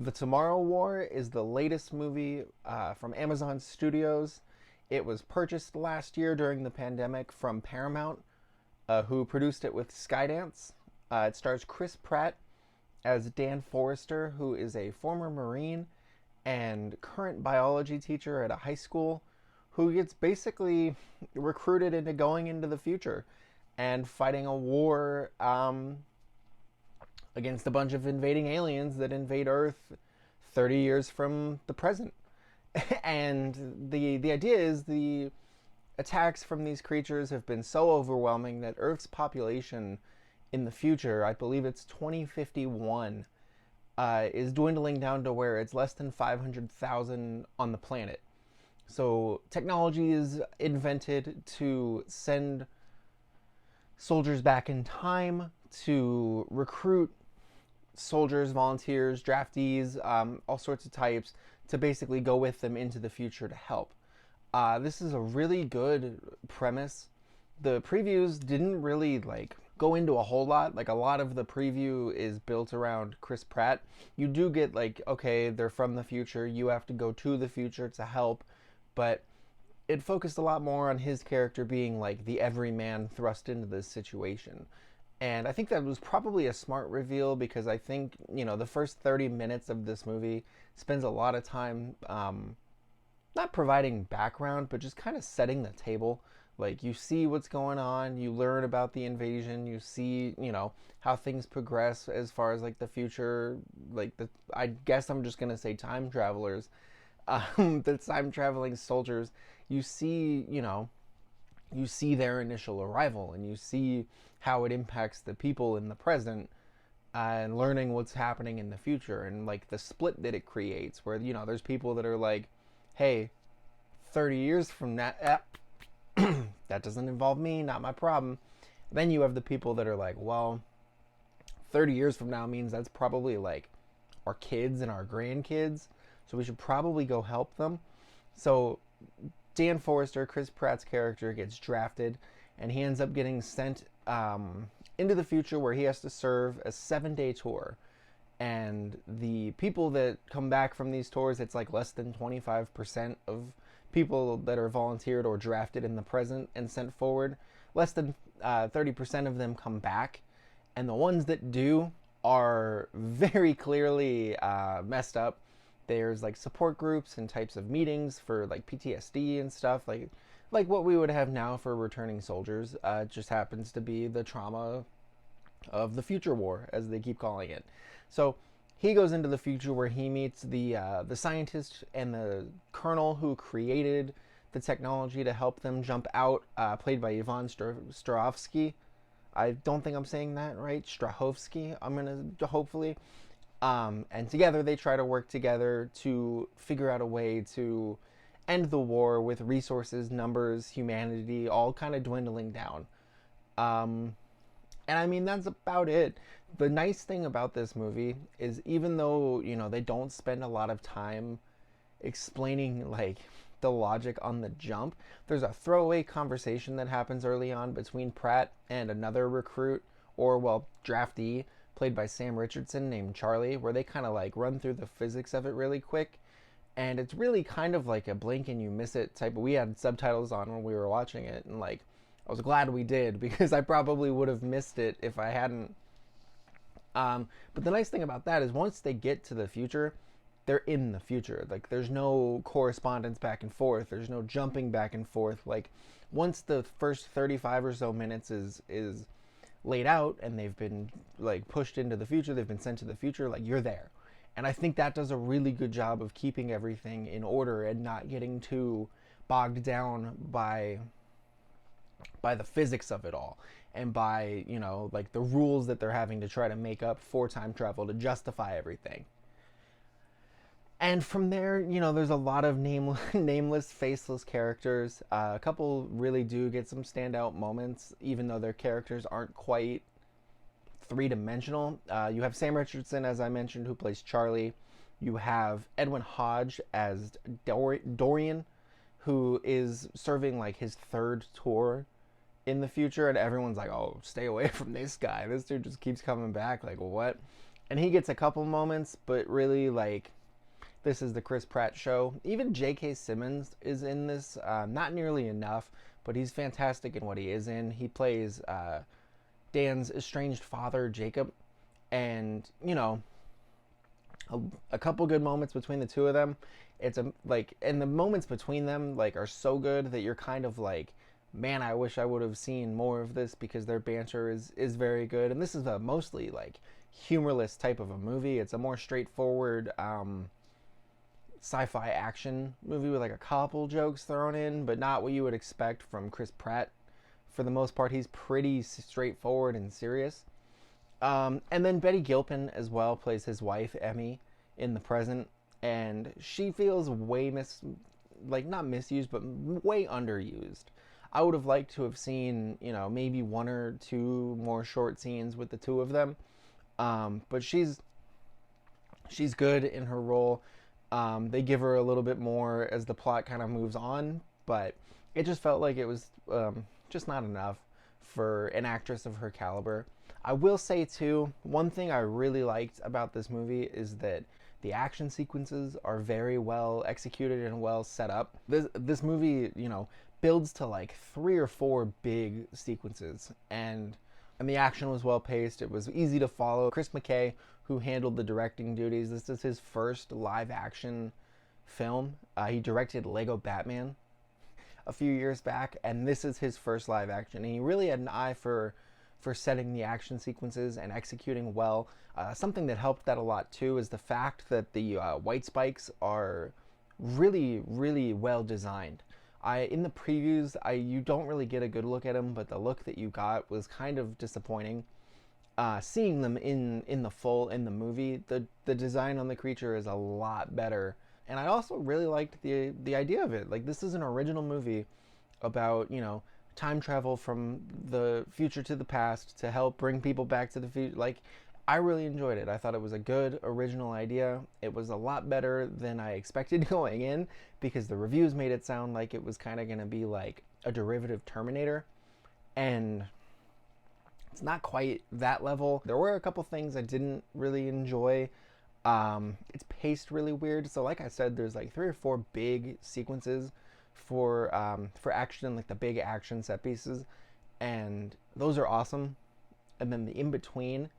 The Tomorrow War is the latest movie from Amazon Studios. It was purchased last year during the pandemic from Paramount, who produced it with Skydance. It stars Chris Pratt as Dan Forrester, who is a former Marine and current biology teacher at a high school, who gets basically recruited into going into the future and fighting a war against a bunch of invading aliens that invade Earth 30 years from the present. And the idea is the attacks from these creatures have been so overwhelming that Earth's population in the future, I believe it's 2051, is dwindling down to where it's less than 500,000 on the planet. So technology is invented to send soldiers back in time, to recruit soldiers, volunteers, draftees, all sorts of types, to basically go with them into the future to help. This is a really good premise. The previews didn't really go into a whole lot. Like, a lot of the preview is built around Chris Pratt. You do get okay, they're from the future, you have to go to the future to help, but it focused a lot more on his character being the everyman thrust into this situation. And I think that was probably a smart reveal, because I think, the first 30 minutes of this movie spends a lot of time not providing background, but just kind of setting the table. You see what's going on, you learn about the invasion, you see, how things progress as far as the future, I guess I'm just gonna say time travelers, the time traveling soldiers. You see, you see their initial arrival, and you see how it impacts the people in the present, and learning what's happening in the future, and the split that it creates, where there's people that are hey, 30 years from now, that doesn't involve me, not my problem. Then you have the people that are well, 30 years from now means that's probably our kids and our grandkids, so we should probably go help them. So Dan Forrester, Chris Pratt's character, gets drafted, and he ends up getting sent into the future, where he has to serve a 7-day tour. And the people that come back from these tours, it's less than 25% of people that are volunteered or drafted in the present and sent forward. Less than 30% of them come back, and the ones that do are very clearly messed up. There's support groups and types of meetings for PTSD and stuff, like what we would have now for returning soldiers. It just happens to be the trauma of the future war, as they keep calling it. So he goes into the future, where he meets the scientist and the colonel who created the technology to help them jump out, played by Yvonne Strahovski. I don't think I'm saying that right. Strahovski, I'm going to hopefully. And together they try to work together to figure out a way to end the war with resources, numbers, humanity, all kind of dwindling down. And I mean, that's about it. The nice thing about this movie is, even though, they don't spend a lot of time explaining the logic on the jump, there's a throwaway conversation that happens early on between Pratt and another recruit, or draftee, played by Sam Richardson, named Charlie, where they kind of run through the physics of it really quick. And it's really kind of a blink and you miss it type. We had subtitles on when we were watching it, and I was glad we did, because I probably would have missed it if I hadn't. But the nice thing about that is, once they get to the future, they're in the future. There's no correspondence back and forth. There's no jumping back and forth. Once the first 35 or so minutes is laid out, and they've been pushed into the future, they've been sent to the future, you're there. And I think that does a really good job of keeping everything in order and not getting too bogged down by the physics of it all, and by the rules that they're having to try to make up for time travel to justify everything. And from there, there's a lot of nameless, faceless characters. A couple really do get some standout moments, even though their characters aren't quite three-dimensional. You have Sam Richardson, as I mentioned, who plays Charlie. You have Edwin Hodge as Dorian, who is serving his third tour in the future, and everyone's oh, stay away from this guy. This dude just keeps coming back. What? And he gets a couple moments, but really, like, this is the Chris Pratt show. Even J.K. Simmons is in this, not nearly enough, but he's fantastic in what he is in. He plays Dan's estranged father, Jacob, and, you know, a couple good moments between the two of them. It's a like, and the moments between them like are so good that you're kind of like, man, I wish I would have seen more of this, because their banter is very good. And this is a mostly like humorless type of a movie. It's a more straightforward sci-fi action movie with like a couple jokes thrown in, but not what you would expect from Chris Pratt. For the most part, he's pretty straightforward and serious. And then Betty Gilpin as well plays his wife Emmy in the present, and she feels way not misused, but way underused. I would have liked to have seen, you know, maybe one or two more short scenes with the two of them, but she's good in her role. They give her a little bit more as the plot kind of moves on, but it just felt like it was just not enough for an actress of her caliber. I will say too, one thing I really liked about this movie is that the action sequences are very well executed and well set up. This movie, you know, builds to like 3 or 4 big sequences, and the action was well paced. It was easy to follow. Chris McKay, who handled the directing duties, this is his first live action film. He directed Lego Batman a few years back, and this is his first live action. And he really had an eye for setting the action sequences and executing well. Something that helped that a lot too is the fact that the white spikes are really, really well designed. In the previews, you don't really get a good look at them, but the look that you got was kind of disappointing. Seeing them in the movie, the design on the creature is a lot better. And I also really liked the idea of it. Like, this is an original movie about, you know, time travel from the future to the past to help bring people back to the future. Like, I really enjoyed it. I thought it was a good original idea. It was a lot better than I expected going in, because the reviews made it sound like it was kind of going to be like a derivative Terminator, and it's not quite that level. There were a couple things I didn't really enjoy. It's paced really weird. So like I said, there's like 3 or 4 big sequences for action, like the big action set pieces, and those are awesome. And then the in between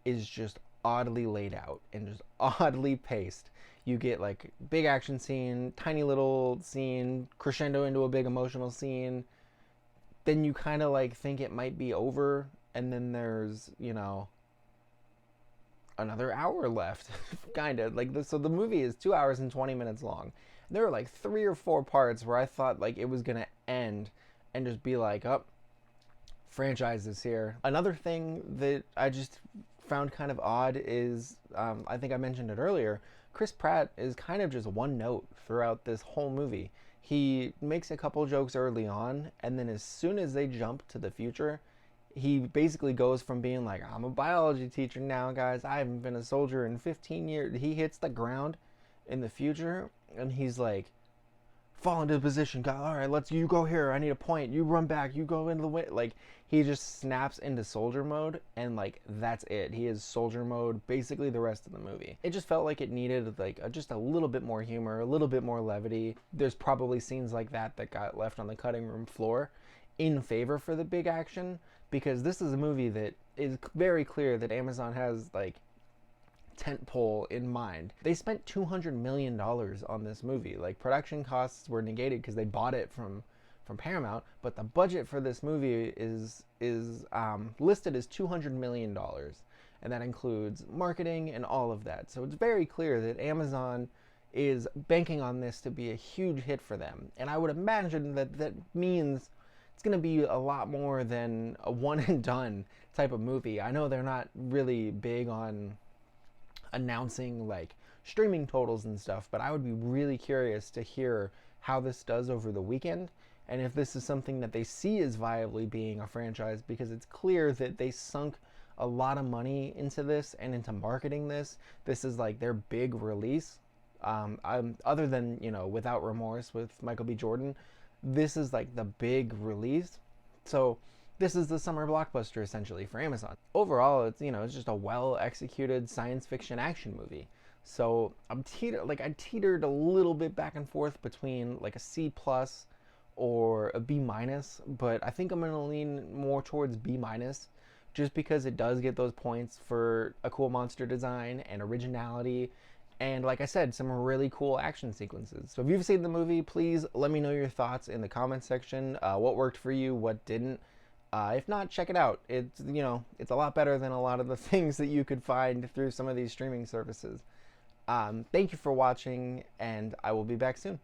is just oddly laid out and just oddly paced. You get like big action scene, tiny little scene, crescendo into a big emotional scene. Then you kind of like think it might be over, and then there's, you know, another hour left, kind of like this. So the movie is 2 hours and 20 minutes long. There were like 3 or 4 parts where I thought like it was gonna end and just be like, oh, franchise is here. Another thing that I just found kind of odd is, I think I mentioned it earlier, Chris Pratt is kind of just one note throughout this whole movie. He makes a couple jokes early on, and then as soon as they jump to the future, he basically goes from being like, I'm a biology teacher now, guys, I haven't been a soldier in 15 years. He hits the ground in the future, and he's like, fall into position, God, all right, you go here, I need a point, you run back, you go into the way. Like, he just snaps into soldier mode, and like, that's it. He is soldier mode basically the rest of the movie. It just felt like it needed like just a little bit more humor, a little bit more levity. There's probably scenes like that got left on the cutting room floor in favor for the big action, because this is a movie that is very clear that Amazon has like tentpole in mind. They spent $200 million on this movie. Like, production costs were negated because they bought it from Paramount, but the budget for this movie is listed as $200 million, and that includes marketing and all of that. So it's very clear that Amazon is banking on this to be a huge hit for them, and I would imagine that means it's going to be a lot more than a one and done type of movie. I know they're not really big on announcing like streaming totals and stuff, but I would be really curious to hear how this does over the weekend, and if this is something that they see as viably being a franchise, because it's clear that they sunk a lot of money into this and into marketing this. This is like their big release. Other than, you know, Without Remorse with Michael B. Jordan, this is like the big release. So this is the summer blockbuster essentially for Amazon. Overall, it's it's just a well executed science fiction action movie. So I teetered a little bit back and forth between like a C plus or a B minus, but I think I'm gonna lean more towards B minus, just because it does get those points for a cool monster design and originality, and like I said, some really cool action sequences. So if you've seen the movie, please let me know your thoughts in the comments section. What worked for you, what didn't. If not, check it out. It's a lot better than a lot of the things that you could find through some of these streaming services. Thank you for watching, and I will be back soon.